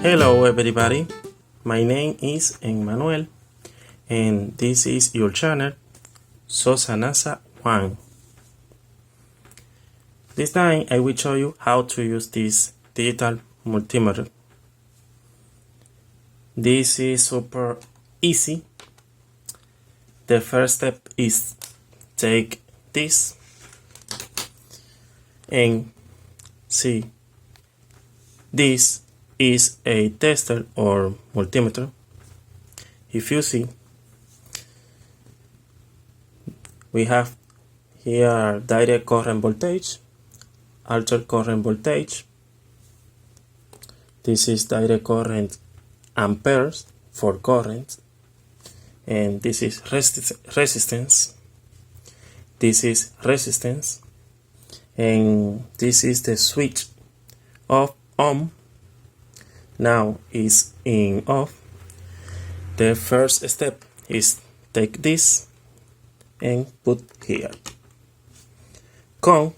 Hello everybody, my name is Emmanuel and this is your channel Sosanasa 1. This time I will show you how to use this digital multimeter. This is super easy. The first step is take this and see this is a tester or multimeter. If you see, we have here direct current voltage, altered current voltage. This is direct current amperes for current, and this is resistance. This is resistance, and this is the switch of on. Now is in off. The first step is take this and put here. Con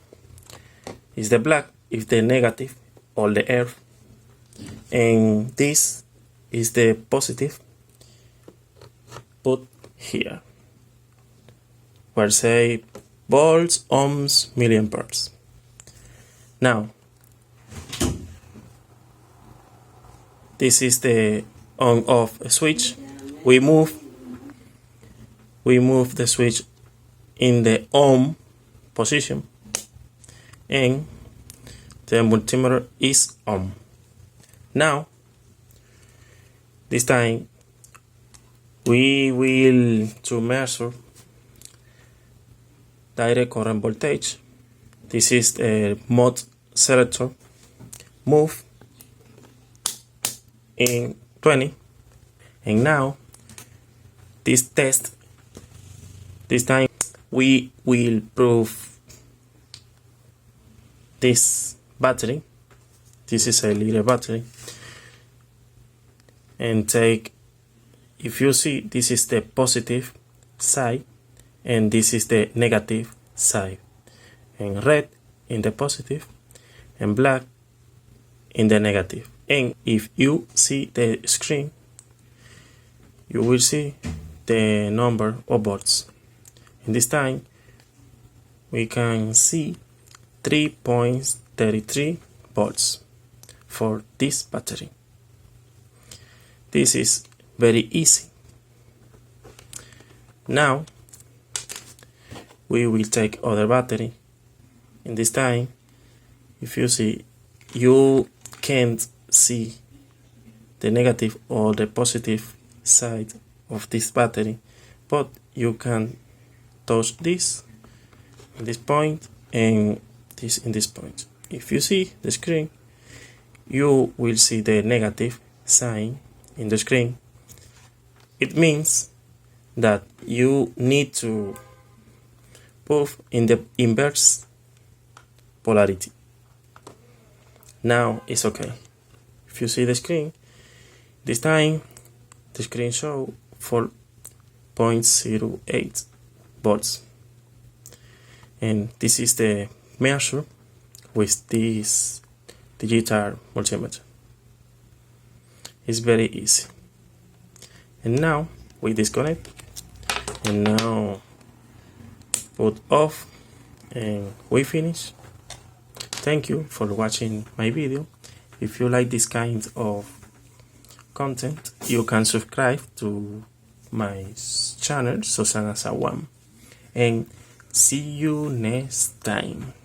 is the black, is the negative or the earth, and this is the positive. Put here where say volts, ohms, milliamperes. Now this is the on-off switch. We move the switch in the on position, and the multimeter is on. Now, this time we will to measure direct current voltage. This is the mode selector. Move in 20, and now this test, this time we will prove this battery. This is a little battery, and take, if you see, this is the positive side and this is the negative side, and red in the positive and black in the negative. And if you see the screen, you will see the number of volts. In this time, we can see 3.33 volts for this battery. This is very easy. Now, we will take other battery. In this time, if you see, you can't see the negative or the positive side of this battery, but you can touch this in this point and this in this point. If you see the screen, you will see the negative sign in the screen. It means that you need to move in the inverse polarity. Now it's okay. If you see the screen, this time the screen show 4.08 volts, and this is the measure with this digital multimeter. It's very easy. And now we disconnect, and now put off, and we finish. Thank you for watching my video. If you like this kind of content, you can subscribe to my channel Sosanasa 1, and see you next time.